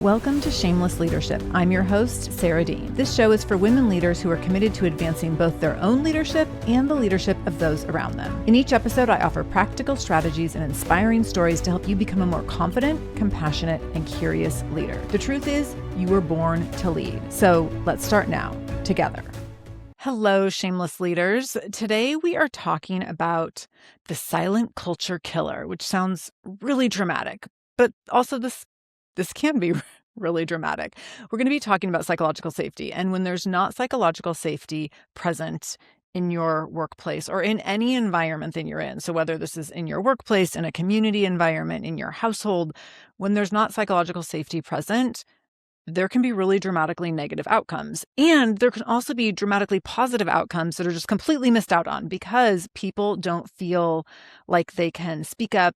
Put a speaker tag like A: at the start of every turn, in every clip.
A: Welcome to Shameless Leadership. I'm your host, Sarah Dean. This show is for women leaders who are committed to advancing both their own leadership and the leadership of those around them. In each episode, I offer practical strategies and inspiring stories to help you become a more confident, compassionate, and curious leader. The truth is, you were born to lead. So let's start now, together. Hello, Shameless Leaders. Today we are talking about the silent culture killer, which sounds really dramatic, but also this can be really dramatic. We're going to be talking about psychological safety. And when there's not psychological safety present in your workplace or in any environment that you're in, so whether this is in your workplace, in a community environment, in your household, when there's not psychological safety present, there can be really dramatically negative outcomes. And there can also be dramatically positive outcomes that are just completely missed out on because people don't feel like they can speak up,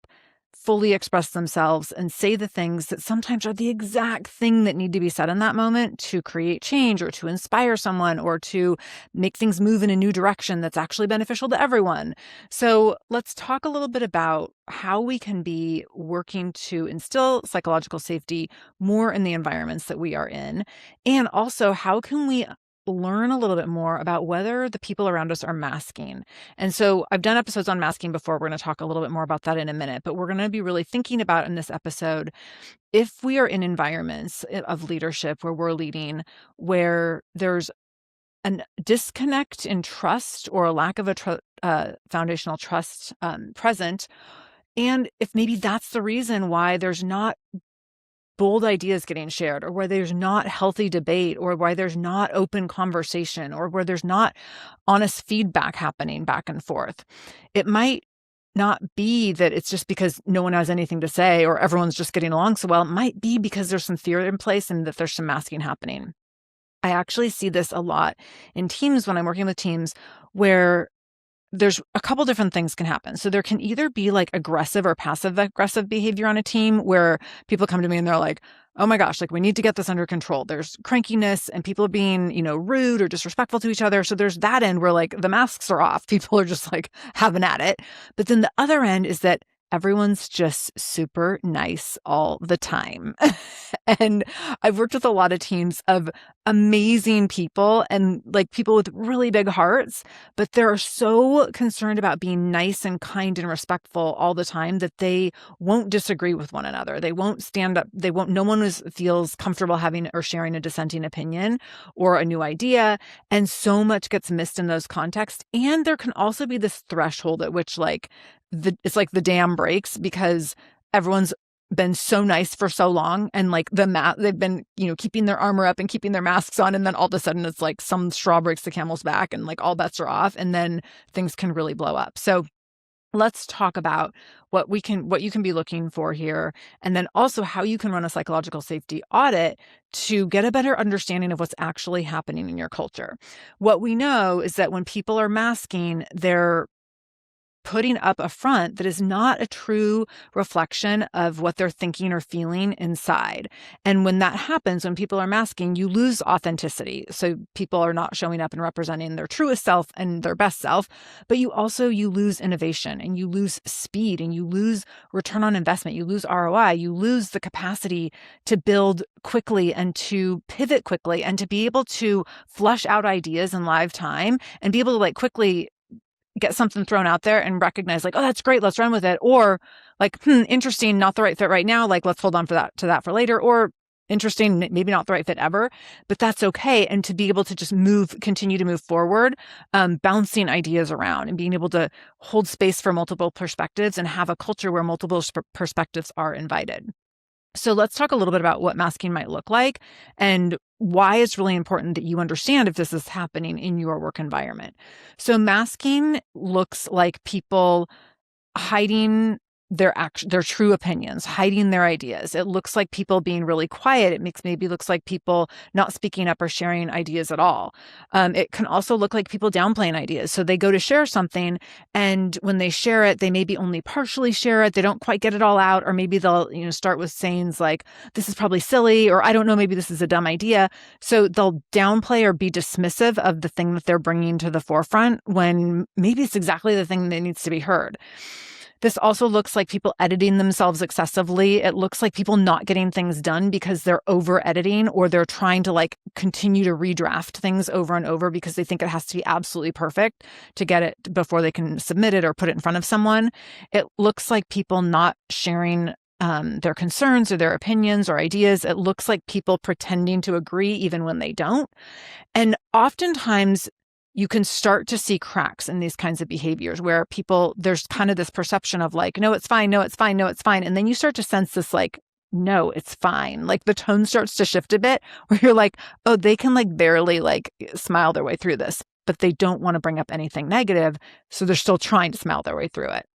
A: fully express themselves, and say the things that sometimes are the exact thing that need to be said in that moment to create change or to inspire someone or to make things move in a new direction that's actually beneficial to everyone. So let's talk a little bit about how we can be working to instill psychological safety more in the environments that we are in. And also, how can we learn a little bit more about whether the people around us are masking. And so I've done episodes on masking before. We're going to talk a little bit more about that in a minute, but we're going to be really thinking about in this episode, if we are in environments of leadership where we're leading, where there's a disconnect in trust or a lack of a foundational trust present, and if maybe that's the reason why there's not bold ideas getting shared, or where there's not healthy debate, or why there's not open conversation, or where there's not honest feedback happening back and forth. It might not be that it's just because no one has anything to say or everyone's just getting along so well. It might be because there's some fear in place and that there's some masking happening. I actually see this a lot in teams when I'm working with teams where there's a couple different things can happen. So there can either be like aggressive or passive aggressive behavior on a team where people come to me and they're like, oh my gosh, like we need to get this under control. There's crankiness and people are being, rude or disrespectful to each other. So there's that end where like the masks are off. People are just like having at it. But then the other end is that everyone's just super nice all the time. And I've worked with a lot of teams of amazing people and like people with really big hearts, but they're so concerned about being nice and kind and respectful all the time that they won't disagree with one another. They won't stand up. No one feels comfortable having or sharing a dissenting opinion or a new idea. And so much gets missed in those contexts. And there can also be this threshold at which it's like the dam breaks because everyone's been so nice for so long and like they've been, keeping their armor up and keeping their masks on. And then all of a sudden it's like some straw breaks the camel's back and like all bets are off and then things can really blow up. So let's talk about what you can be looking for here. And then also how you can run a psychological safety audit to get a better understanding of what's actually happening in your culture. What we know is that when people are masking, they're putting up a front that is not a true reflection of what they're thinking or feeling inside. And when that happens, when people are masking, you lose authenticity. So people are not showing up and representing their truest self and their best self, but you lose innovation and you lose speed and you lose return on investment. You lose ROI. You lose the capacity to build quickly and to pivot quickly and to be able to flush out ideas in live time and be able to quickly get something thrown out there and recognize oh, that's great. Let's run with it. Or interesting, not the right fit right now. Let's hold on to that for later. Or interesting, maybe not the right fit ever, but that's okay. And to be able to just continue to move forward, bouncing ideas around and being able to hold space for multiple perspectives and have a culture where multiple perspectives are invited. So let's talk a little bit about what masking might look like and why it's really important that you understand if this is happening in your work environment. So masking looks like people hiding their true opinions, hiding their ideas. It looks like people being really quiet. It maybe looks like people not speaking up or sharing ideas at all. It can also look like people downplaying ideas. So they go to share something, and when they share it, they maybe only partially share it. They don't quite get it all out, or maybe they'll start with sayings like, "This is probably silly," or "I don't know, maybe this is a dumb idea." So they'll downplay or be dismissive of the thing that they're bringing to the forefront when maybe it's exactly the thing that needs to be heard. This also looks like people editing themselves excessively. It looks like people not getting things done because they're over editing, or they're trying to like continue to redraft things over and over because they think it has to be absolutely perfect to get it before they can submit it or put it in front of someone. It looks like people not sharing their concerns or their opinions or ideas. It looks like people pretending to agree even when they don't. And oftentimes you can start to see cracks in these kinds of behaviors where there's kind of this perception of like, no, it's fine, no, it's fine, no, it's fine. And then you start to sense this like, no, it's fine. Like the tone starts to shift a bit where you're like, oh, they can like barely like smile their way through this, but they don't want to bring up anything negative. So they're still trying to smile their way through it.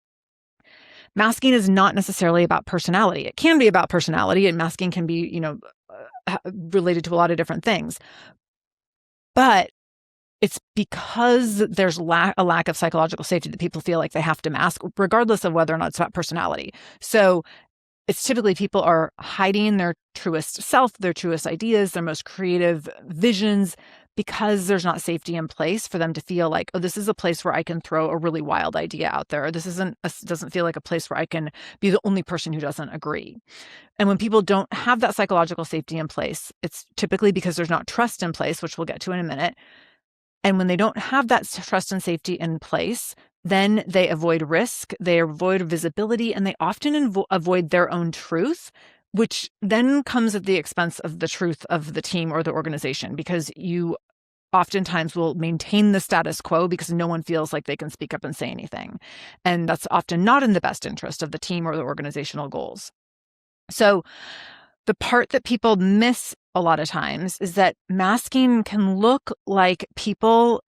A: Masking is not necessarily about personality. It can be about personality, and masking can be, related to a lot of different things. But it's because there's a lack of psychological safety that people feel like they have to mask, regardless of whether or not it's about personality. So it's typically people are hiding their truest self, their truest ideas, their most creative visions, because there's not safety in place for them to feel like, oh, this is a place where I can throw a really wild idea out there. Or this doesn't feel like a place where I can be the only person who doesn't agree. And when people don't have that psychological safety in place, it's typically because there's not trust in place, which we'll get to in a minute. And when they don't have that trust and safety in place, then they avoid risk, they avoid visibility, and they often avoid their own truth, which then comes at the expense of the truth of the team or the organization, because you oftentimes will maintain the status quo because no one feels like they can speak up and say anything. And that's often not in the best interest of the team or the organizational goals. So the part that people miss a lot of times is that masking can look like people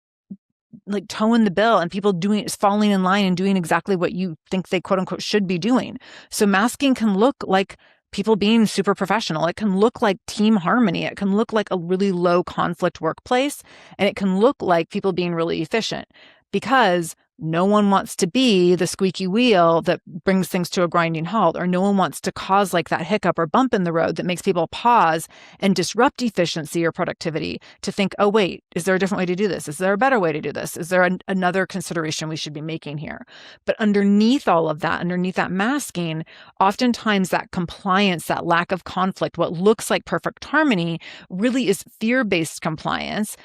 A: like toeing the bill and people falling in line and doing exactly what you think they quote unquote should be doing. So masking can look like people being super professional. It can look like team harmony. It can look like a really low conflict workplace. And it can look like people being really efficient, because no one wants to be the squeaky wheel that brings things to a grinding halt, or no one wants to cause like that hiccup or bump in the road that makes people pause and disrupt efficiency or productivity to think, oh, wait, is there a different way to do this? Is there a better way to do this? Is there another consideration we should be making here? But underneath all of that, underneath that masking, oftentimes that compliance, that lack of conflict, what looks like perfect harmony really is fear-based compliance,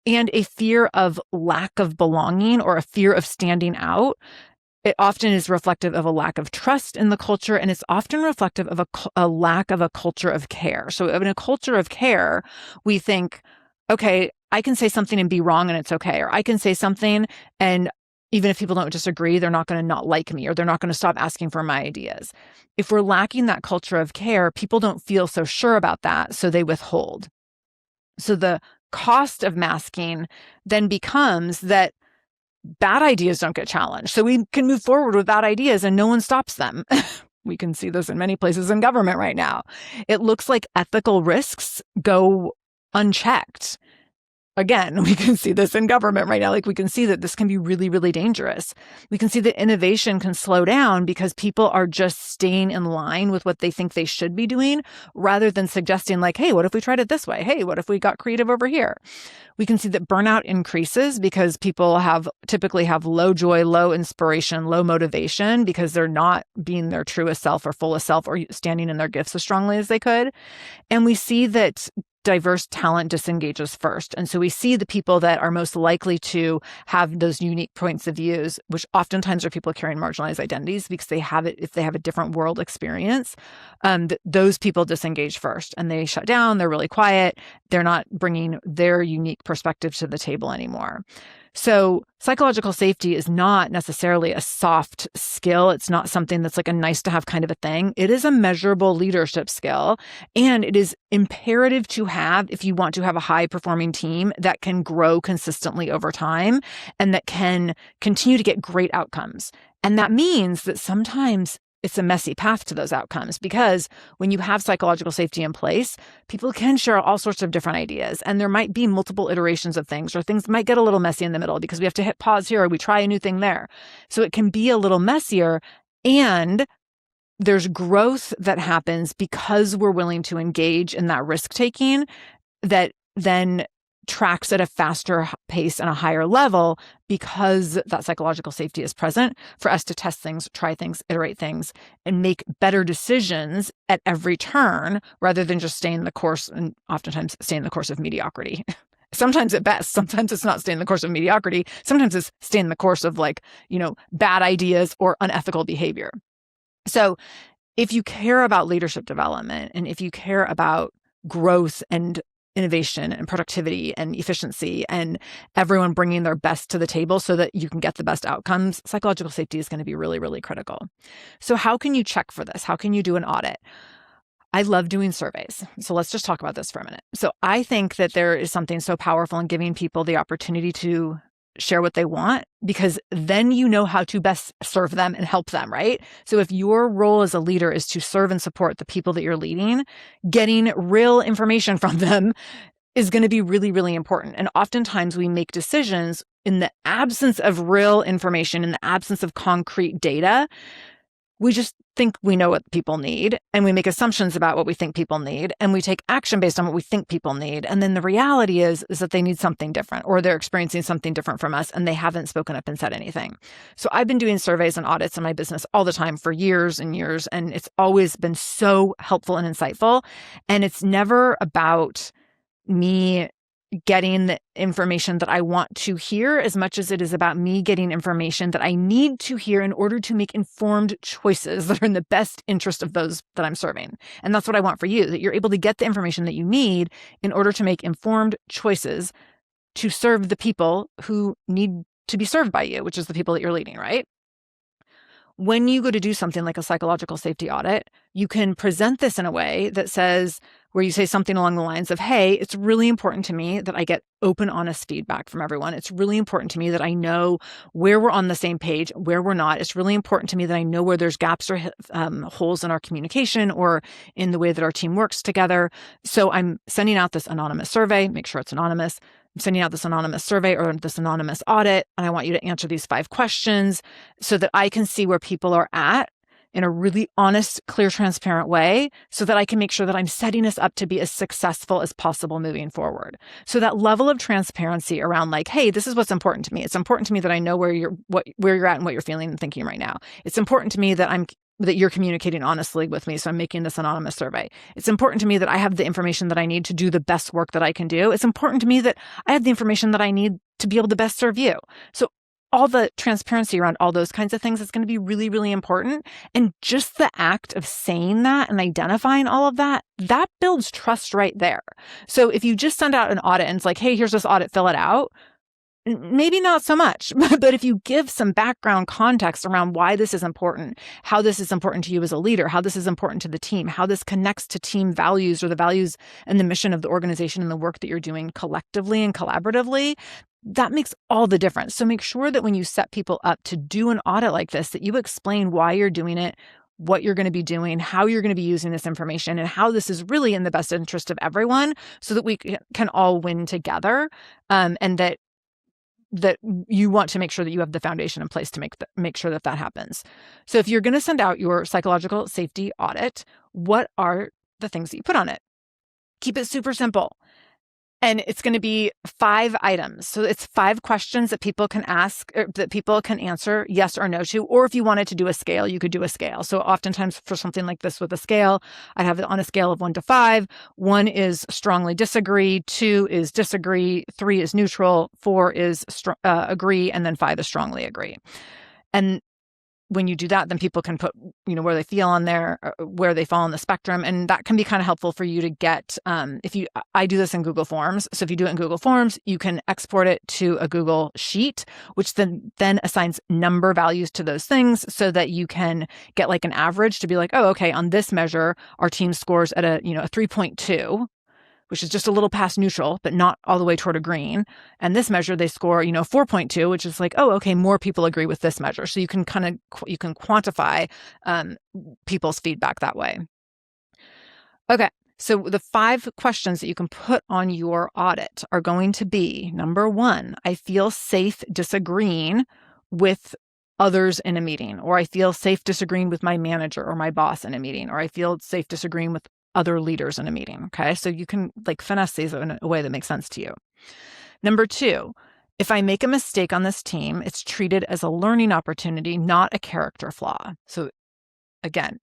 A: and a fear of lack of belonging or a fear of standing out. It often is reflective of a lack of trust in the culture, and it's often reflective of a lack of a culture of care. So in a culture of care, we think, okay, I can say something and be wrong and it's okay. Or I can say something and even if people don't disagree, they're not going to not like me, or they're not going to stop asking for my ideas. If we're lacking that culture of care, people don't feel so sure about that, so they withhold. So the cost of masking then becomes that bad ideas don't get challenged. So we can move forward with bad ideas and no one stops them. We can see this in many places in government right now. It looks like ethical risks go unchecked. Again, we can see this in government right now. Like we can see that this can be really, really dangerous. We can see that innovation can slow down because people are just staying in line with what they think they should be doing, rather than suggesting like, hey, what if we tried it this way? Hey, what if we got creative over here? We can see that burnout increases because people typically have low joy, low inspiration, low motivation, because they're not being their truest self or fullest self or standing in their gifts as strongly as they could. And we see that diverse talent disengages first. And so we see the people that are most likely to have those unique points of views, which oftentimes are people carrying marginalized identities because if they have a different world experience, those people disengage first and they shut down, they're really quiet, they're not bringing their unique perspective to the table anymore. So psychological safety is not necessarily a soft skill. It's not something that's like a nice to have kind of a thing. It is a measurable leadership skill, and it is imperative to have if you want to have a high performing team that can grow consistently over time and that can continue to get great outcomes. And that means that sometimes it's a messy path to those outcomes, because when you have psychological safety in place, people can share all sorts of different ideas, and there might be multiple iterations of things, or things might get a little messy in the middle because we have to hit pause here or we try a new thing there. So it can be a little messier, and there's growth that happens because we're willing to engage in that risk taking that then tracks at a faster pace and a higher level because that psychological safety is present for us to test things, try things, iterate things, and make better decisions at every turn rather than just stay in the course and oftentimes stay in the course of mediocrity. Sometimes at best, sometimes it's not stay in the course of mediocrity. Sometimes it's stay in the course of bad ideas or unethical behavior. So if you care about leadership development and if you care about growth and innovation and productivity and efficiency and everyone bringing their best to the table so that you can get the best outcomes, psychological safety is going to be really, really critical. So how can you check for this? How can you do an audit? I love doing surveys. So let's just talk about this for a minute. So I think that there is something so powerful in giving people the opportunity to share what they want, because then you know how to best serve them and help them, right? So if your role as a leader is to serve and support the people that you're leading, getting real information from them is going to be really, really important. And oftentimes we make decisions in the absence of real information, in the absence of concrete data. We just think we know what people need, and we make assumptions about what we think people need, and we take action based on what we think people need. And then the reality is that they need something different, or they're experiencing something different from us, and they haven't spoken up and said anything. So I've been doing surveys and audits in my business all the time for years and years, and it's always been so helpful and insightful. And it's never about me getting the information that I want to hear as much as it is about me getting information that I need to hear in order to make informed choices that are in the best interest of those that I'm serving. And that's what I want for you, that you're able to get the information that you need in order to make informed choices to serve the people who need to be served by you, which is the people that you're leading, right? When you go to do something like a psychological safety audit, you can present this in a way that says, where you say something along the lines of, hey, it's really important to me that I get open, honest feedback from everyone. It's really important to me that I know where we're on the same page, where we're not. It's really important to me that I know where there's gaps or holes in our communication or in the way that our team works together. So I'm sending out this anonymous survey, make sure it's anonymous. I'm sending out this anonymous survey or this anonymous audit, and I want you to answer these 5 questions so that I can see where people are at in a really honest, clear, transparent way so that I can make sure that I'm setting us up to be as successful as possible moving forward. So that level of transparency around hey, this is what's important to me. It's important to me that I know where you're at and what you're feeling and thinking right now. It's important to me that you're communicating honestly with me. So I'm making this anonymous survey. It's important to me that I have the information that I need to do the best work that I can do. It's important to me that I have the information that I need to be able to best serve you. So all the transparency around all those kinds of things is going to be really, really important. And just the act of saying that and identifying all of that, that builds trust right there. So if you just send out an audit and it's hey, here's this audit, fill it out, maybe not so much. But if you give some background context around why this is important, how this is important to you as a leader, how this is important to the team, how this connects to team values or the values and the mission of the organization and the work that you're doing collectively and collaboratively, that makes all the difference. So make sure that when you set people up to do an audit like this, that you explain why you're doing it, what you're going to be doing, how you're going to be using this information, and how this is really in the best interest of everyone so that we can all win together, and that you want to make sure that you have the foundation in place to make sure that happens. So if you're going to send out your psychological safety audit, what are the things that you put on it? Keep it super simple. And it's going to be 5 items. So it's 5 questions that people can ask, or that people can answer yes or no to. Or if you wanted to do a scale, you could do a scale. So oftentimes for something like this with a scale, I'd have it on a scale of 1 to 5. 1 is strongly disagree, 2 is disagree, 3 is neutral, 4 is agree, and then 5 is strongly agree. And when you do that, then people can put, where they feel on there, where they fall on the spectrum. And that can be kind of helpful for you to get, I do this in Google Forms. So if you do it in Google Forms, you can export it to a Google Sheet, which then assigns number values to those things so that you can get an average to be oh, okay, on this measure, our team scores at a 3.2. Which is just a little past neutral, but not all the way toward agreeing. And this measure, they score, 4.2, which is oh, okay, more people agree with this measure. So you can quantify people's feedback that way. Okay, so the 5 questions that you can put on your audit are going to be, number 1, I feel safe disagreeing with others in a meeting, or I feel safe disagreeing with my manager or my boss in a meeting, or I feel safe disagreeing with other leaders in a meeting. Okay. So you can finesse these in a way that makes sense to you. Number 2, if I make a mistake on this team, it's treated as a learning opportunity, not a character flaw. So again,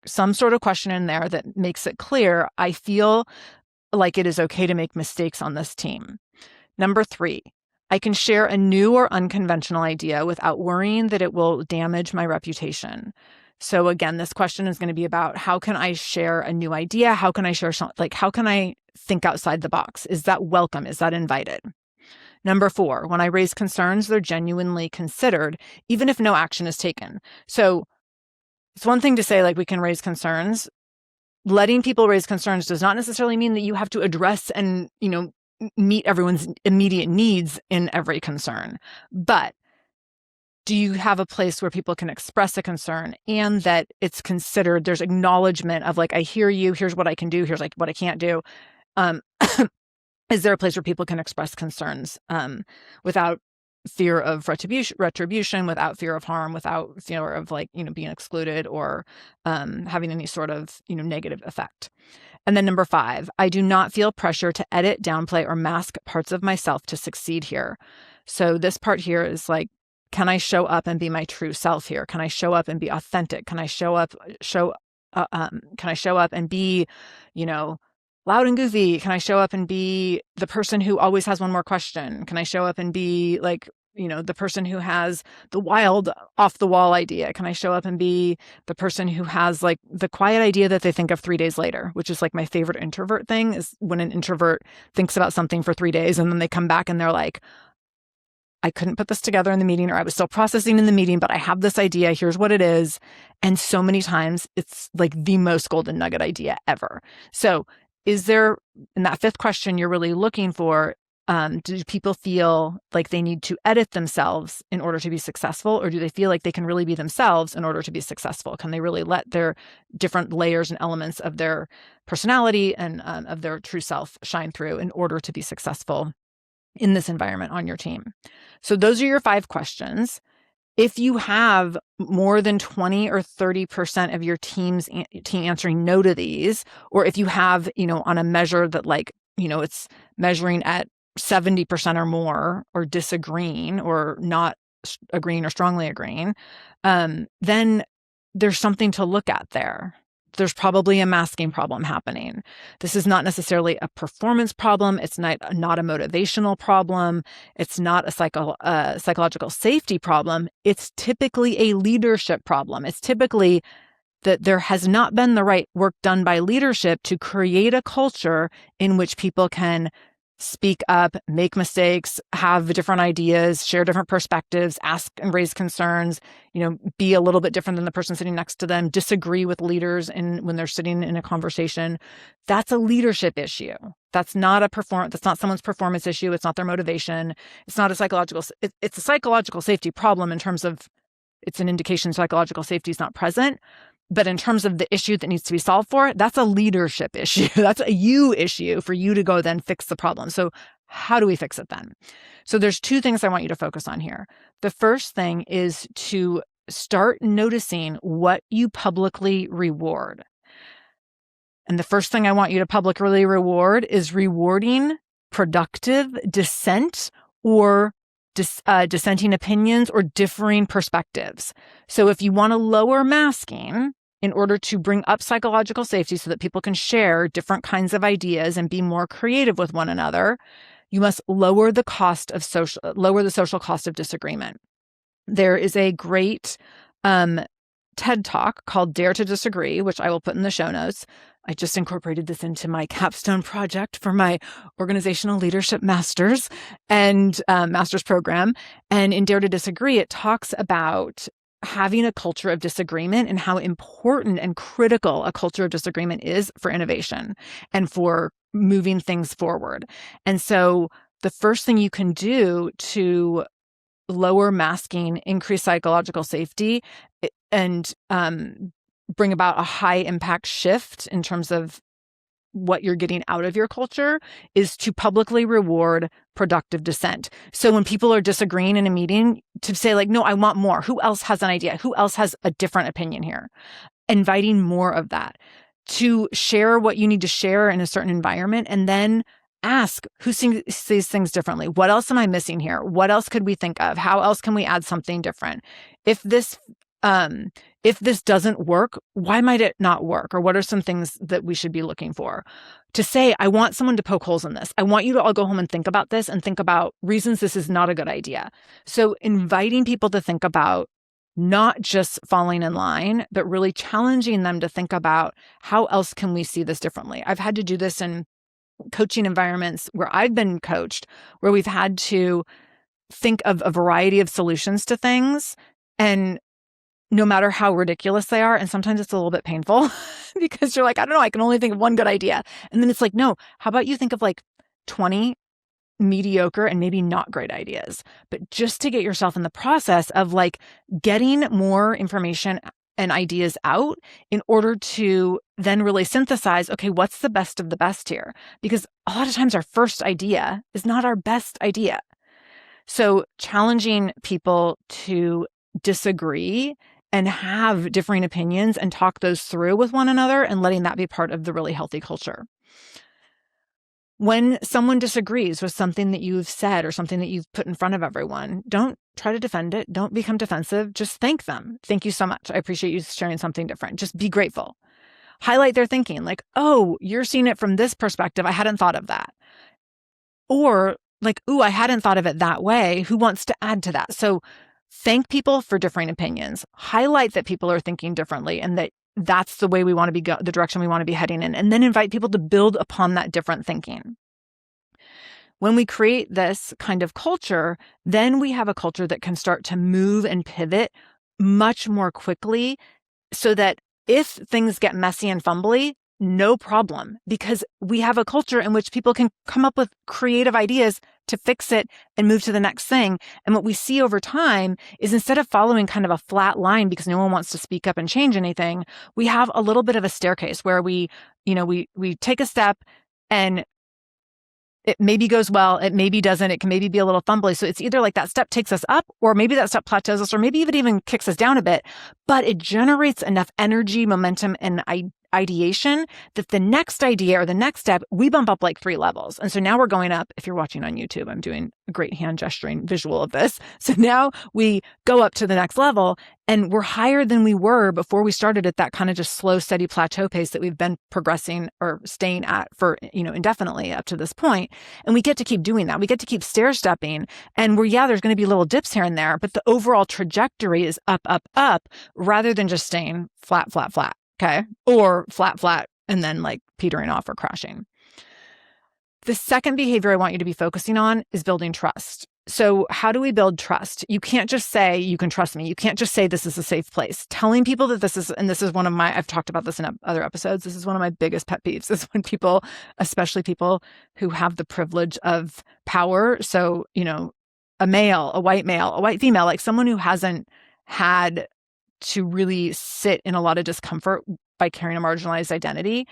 A: some sort of question in there that makes it clear I feel like it is okay to make mistakes on this team. Number 3, I can share a new or unconventional idea without worrying that it will damage my reputation. So again, this question is going to be about how can I share a new idea? How can I share something? Like, how can I think outside the box? Is that welcome? Is that invited? Number 4, when I raise concerns, they're genuinely considered, even if no action is taken. So it's one thing to say, like, we can raise concerns. Letting people raise concerns does not necessarily mean that you have to address and, meet everyone's immediate needs in every concern. But do you have a place where people can express a concern and that it's considered, there's acknowledgement of like, I hear you, here's what I can do, here's like what I can't do. Is there a place where people can express concerns without fear of retribution, without fear of harm, without fear of being excluded or having any sort of, negative effect? And then number 5, I do not feel pressure to edit, downplay, or mask parts of myself to succeed here. So this part here is like, can I show up and be my true self here? Can I show up and be authentic? Can I show up and be, loud and goofy? Can I show up and be the person who always has one more question? Can I show up and be like, the person who has the wild off the wall idea? Can I show up and be the person who has like the quiet idea that they think of 3 days later, which is like my favorite introvert thing, is when an introvert thinks about something for 3 days and then they come back and they're like, I couldn't put this together in the meeting, or I was still processing in the meeting, but I have this idea. Here's what it is. And so many times it's like the most golden nugget idea ever. So is there, in that 5th question, you're really looking for, do people feel like they need to edit themselves in order to be successful? Or do they feel like they can really be themselves in order to be successful? Can they really let their different layers and elements of their personality and of their true self shine through in order to be successful in this environment on your team? So those are your 5 questions. If you have more than 20 or 30% of your team answering no to these, or if you have, on a measure that it's measuring at 70% or more, or disagreeing or not agreeing or strongly agreeing, then there's something to look at there. There's probably a masking problem happening. This is not necessarily a performance problem. It's not a motivational problem. It's not a psychological safety problem. It's typically a leadership problem. It's typically that there has not been the right work done by leadership to create a culture in which people can speak up, make mistakes, have different ideas, share different perspectives, ask and raise concerns, be a little bit different than the person sitting next to them, disagree with leaders when they're sitting in a conversation. That's a leadership issue. That's not that's not someone's performance issue. It's not their motivation. It's not it's a psychological safety problem in terms of it's an indication psychological safety is not present. But in terms of the issue that needs to be solved for, that's a leadership issue. That's a you issue for you to go then fix the problem. So how do we fix it then? So there's 2 things I want you to focus on here. The first thing is to start noticing what you publicly reward. And the first thing I want you to publicly reward is rewarding productive dissent or dissenting opinions or differing perspectives. So if you want to lower masking in order to bring up psychological safety so that people can share different kinds of ideas and be more creative with one another, you must lower the social cost of disagreement. There is a great TED Talk called Dare to Disagree, which I will put in the show notes. I just incorporated this into my capstone project for my organizational leadership master's and master's program. And in Dare to Disagree, it talks about having a culture of disagreement and how important and critical a culture of disagreement is for innovation and for moving things forward. And so the first thing you can do to lower masking, increase psychological safety, and bring about a high impact shift in terms of what you're getting out of your culture is to publicly reward productive dissent. So when people are disagreeing in a meeting, to say like, no, I want more. Who else has an idea? Who else has a different opinion here? Inviting more of that. To share what you need to share in a certain environment and then ask who sees things differently. What else am I missing here? What else could we think of? How else can we add something different? If this doesn't work, why might it not work? Or what are some things that we should be looking for? To say, I want someone to poke holes in this. I want you to all go home and think about this and think about reasons this is not a good idea. So inviting people to think about not just falling in line, but really challenging them to think about how else can we see this differently. I've had to do this in coaching environments where I've been coached, where we've had to think of a variety of solutions to things, and no matter how ridiculous they are, and sometimes it's a little bit painful because you're like, I don't know, I can only think of one good idea. And then it's like, no, how about you think of like 20 mediocre and maybe not great ideas, but just to get yourself in the process of like getting more information and ideas out in order to then really synthesize, okay, what's the best of the best here? Because a lot of times our first idea is not our best idea. So challenging people to disagree and have differing opinions and talk those through with one another and letting that be part of the really healthy culture. When someone disagrees with something that you've said or something that you've put in front of everyone, don't try to defend it. Don't become defensive. Just thank them. Thank you so much. I appreciate you sharing something different. Just be grateful. Highlight their thinking. Like, oh, you're seeing it from this perspective. I hadn't thought of that. Or like, ooh, I hadn't thought of it that way. Who wants to add to that? So thank people for differing opinions. Highlight that people are thinking differently and that that's the way we want to be the direction we want to be heading in. And then invite people to build upon that different thinking. When we create this kind of culture, then we have a culture that can start to move and pivot much more quickly so that if things get messy and fumbly, no problem, because we have a culture in which people can come up with creative ideas to fix it and move to the next thing. And what we see over time is instead of following kind of a flat line because no one wants to speak up and change anything, we have a little bit of a staircase where we take a step and it maybe goes well, it maybe doesn't, it can maybe be a little fumbly. So it's either like that step takes us up, or maybe that step plateaus us, or maybe even kicks us down a bit, but it generates enough energy, momentum, and ideation that the next idea or the next step, we bump up like 3 levels. And so now we're going up. If you're watching on YouTube, I'm doing a great hand gesturing visual of this. So now we go up to the next level and we're higher than we were before we started at that kind of just slow, steady plateau pace that we've been progressing or staying at for, indefinitely up to this point. And we get to keep doing that. We get to keep stair stepping, and there's going to be little dips here and there, but the overall trajectory is up, up, up, rather than just staying flat, flat, flat. Okay. Or flat, flat, and then like petering off or crashing. The second behavior I want you to be focusing on is building trust. So how do we build trust? You can't just say, you can trust me. You can't just say, this is a safe place. Telling people that this is one of my, I've talked about this in other episodes. This is one of my biggest pet peeves is when people, especially people who have the privilege of power. So, a male, a white female, like someone who hasn't had to really sit in a lot of discomfort by carrying a marginalized identity,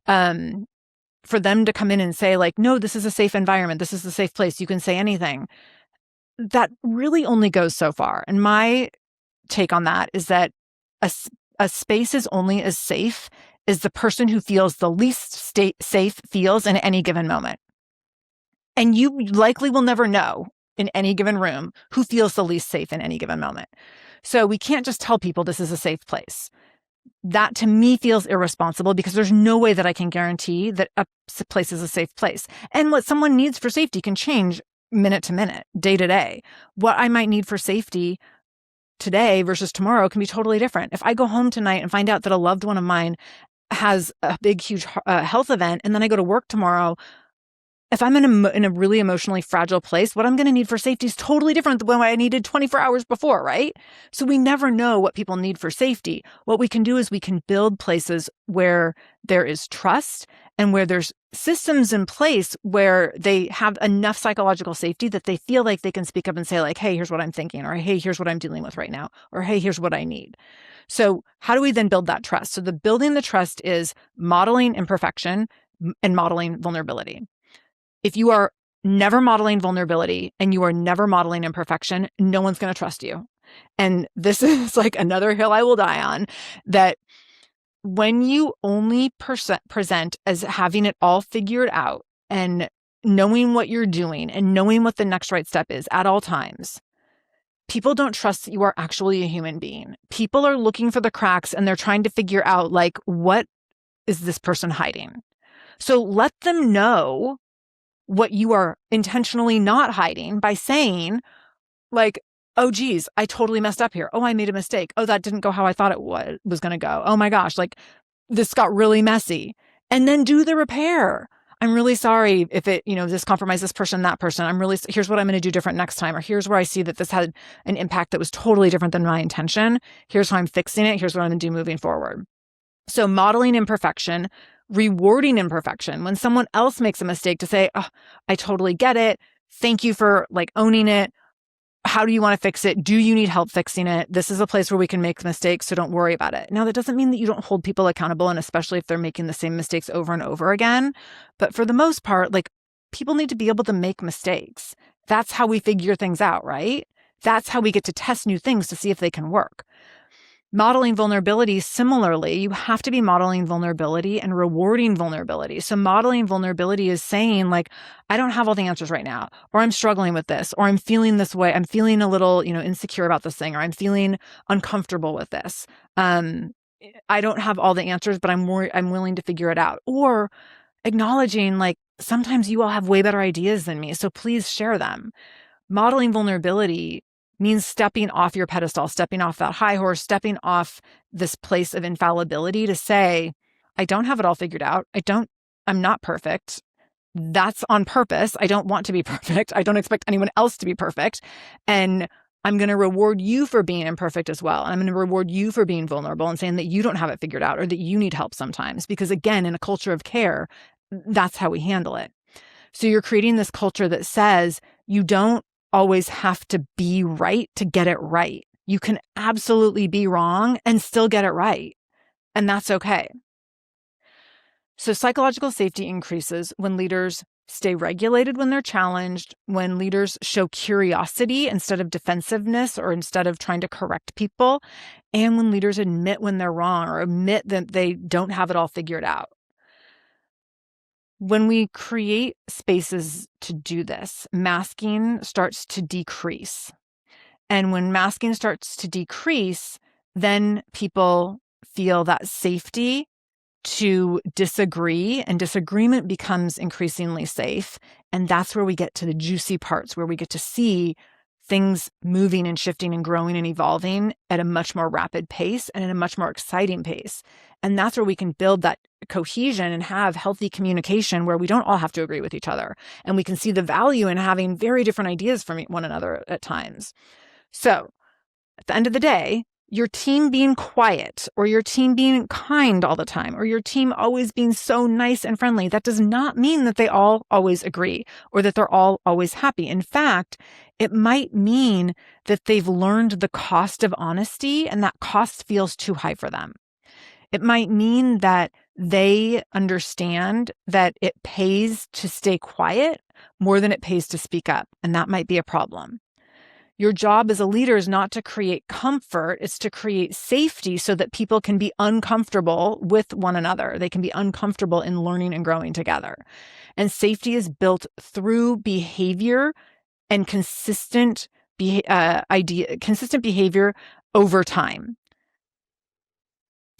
A: for them to come in and say like, no, this is a safe environment. This is a safe place. You can say anything. That really only goes so far. And my take on that is that a space is only as safe as the person who feels the least safe feels in any given moment. And you likely will never know in any given room who feels the least safe in any given moment. So we can't just tell people this is a safe place. That to me feels irresponsible because there's no way that I can guarantee that a place is a safe place. And what someone needs for safety can change minute to minute, day to day. What I might need for safety today versus tomorrow can be totally different. If I go home tonight and find out that a loved one of mine has a big, huge health event, and then I go to work tomorrow, if I'm in a really emotionally fragile place, what I'm going to need for safety is totally different than what I needed 24 hours before, right? So we never know what people need for safety. What we can do is we can build places where there is trust and where there's systems in place where they have enough psychological safety that they feel like they can speak up and say like, hey, here's what I'm thinking, or hey, here's what I'm dealing with right now, or hey, here's what I need. So how do we then build that trust? So the building the trust is modeling imperfection and modeling vulnerability. If you are never modeling vulnerability and you are never modeling imperfection, no one's going to trust you. And this is like another hill I will die on, that when you only present as having it all figured out and knowing what you're doing and knowing what the next right step is at all times, people don't trust that you are actually a human being. People are looking for the cracks and they're trying to figure out, like, what is this person hiding? So let them know what you are intentionally not hiding by saying, like, oh, geez, I totally messed up here. Oh, I made a mistake. Oh, that didn't go how I thought it was going to go. Oh my gosh, like this got really messy. And then do the repair. I'm really sorry if it, this compromised this person, that person. Here's what I'm going to do different next time. Or here's where I see that this had an impact that was totally different than my intention. Here's how I'm fixing it. Here's what I'm going to do moving forward. So modeling imperfection, rewarding imperfection. When someone else makes a mistake, to say, oh, I totally get it. Thank you for owning it. How do you want to fix it? Do you need help fixing it? This is a place where we can make mistakes, so don't worry about it. Now, that doesn't mean that you don't hold people accountable, and especially if they're making the same mistakes over and over again. But for the most part, people need to be able to make mistakes. That's how we figure things out, right? That's how we get to test new things to see if they can work. Modeling vulnerability, similarly, you have to be modeling vulnerability and rewarding vulnerability. So modeling vulnerability is saying, I don't have all the answers right now, or I'm struggling with this, or I'm feeling this way. I'm feeling a little, insecure about this thing, or I'm feeling uncomfortable with this. I don't have all the answers, but I'm willing to figure it out. Or acknowledging, sometimes you all have way better ideas than me, so please share them. Modeling vulnerability means stepping off your pedestal, stepping off that high horse, stepping off this place of infallibility to say, I don't have it all figured out. I'm not perfect. That's on purpose. I don't want to be perfect. I don't expect anyone else to be perfect. And I'm going to reward you for being imperfect as well. And I'm going to reward you for being vulnerable and saying that you don't have it figured out or that you need help sometimes. Because again, in a culture of care, that's how we handle it. So you're creating this culture that says you don't always have to be right to get it right. You can absolutely be wrong and still get it right. And that's okay. So psychological safety increases when leaders stay regulated when they're challenged, when leaders show curiosity instead of defensiveness or instead of trying to correct people, and when leaders admit when they're wrong or admit that they don't have it all figured out. When we create spaces to do this, masking starts to decrease. And when masking starts to decrease, then people feel that safety to disagree, and disagreement becomes increasingly safe. And that's where we get to the juicy parts, where we get to see things moving and shifting and growing and evolving at a much more rapid pace and at a much more exciting pace. And that's where we can build that cohesion and have healthy communication where we don't all have to agree with each other. And we can see the value in having very different ideas from one another at times. So at the end of the day, your team being quiet or your team being kind all the time or your team always being so nice and friendly, that does not mean that they all always agree or that they're all always happy. In fact, it might mean that they've learned the cost of honesty and that cost feels too high for them. It might mean that they understand that it pays to stay quiet more than it pays to speak up, and that might be a problem. Your job as a leader is not to create comfort, it's to create safety so that people can be uncomfortable with one another. They can be uncomfortable in learning and growing together. And safety is built through behavior and consistent behavior over time.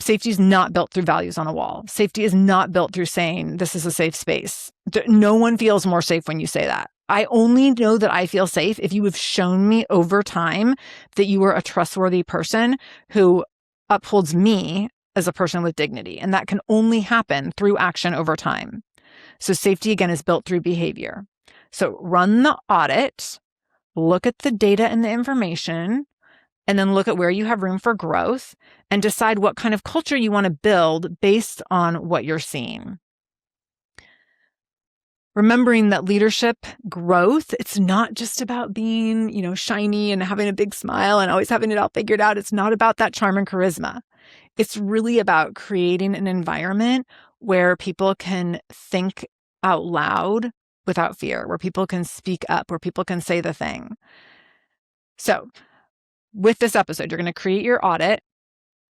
A: Safety is not built through values on a wall. Safety is not built through saying this is a safe space. No one feels more safe when you say that. I only know that I feel safe if you have shown me over time that you are a trustworthy person who upholds me as a person with dignity. And that can only happen through action over time. So safety, again, is built through behavior. So run the audit, look at the data and the information, and then look at where you have room for growth and decide what kind of culture you want to build based on what you're seeing. Remembering that leadership growth, it's not just about being, shiny and having a big smile and always having it all figured out. It's not about that charm and charisma. It's really about creating an environment where people can think out loud without fear, where people can speak up, where people can say the thing. So with this episode, you're going to create your audit.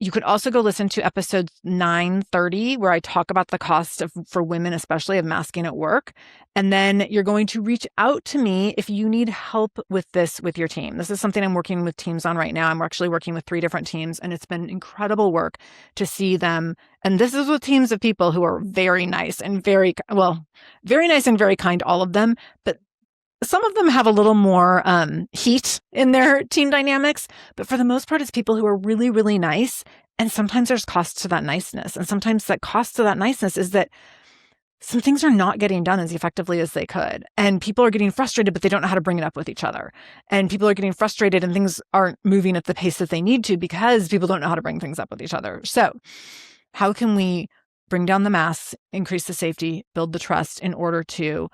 A: You could also go listen to episode 930, where I talk about the cost for women, especially of masking at work. And then you're going to reach out to me if you need help with this with your team. This is something I'm working with teams on right now. I'm actually working with 3 different teams, and it's been incredible work to see them. And this is with teams of people who are very nice and very nice and very kind, all of them. But some of them have a little more heat in their team dynamics, but for the most part, it's people who are really, really nice. And sometimes there's cost to that niceness. And sometimes that cost to that niceness is that some things are not getting done as effectively as they could. And people are getting frustrated, but they don't know how to bring it up with each other. And people are getting frustrated and things aren't moving at the pace that they need to because people don't know how to bring things up with each other. So how can we bring down the masks, increase the safety, build the trust in order to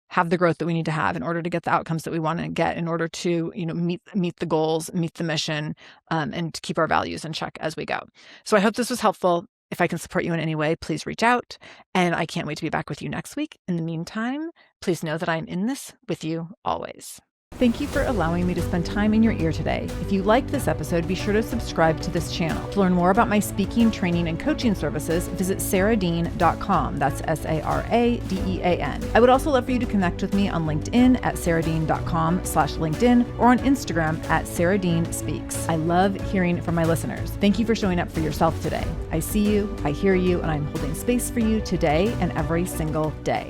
A: have the growth that we need to have, in order to get the outcomes that we want to get, in order to, meet the goals, meet the mission, and to keep our values in check as we go. So I hope this was helpful. If I can support you in any way, please reach out. And I can't wait to be back with you next week. In the meantime, please know that I'm in this with you always. Thank you for allowing me to spend time in your ear today. If you liked this episode, be sure to subscribe to this channel. To learn more about my speaking, training, and coaching services, visit sarahdean.com. That's SARADEAN. I would also love for you to connect with me on LinkedIn at sarahdean.com/LinkedIn or on Instagram at sarahdeanspeaks. I love hearing from my listeners. Thank you for showing up for yourself today. I see you, I hear you, and I'm holding space for you today and every single day.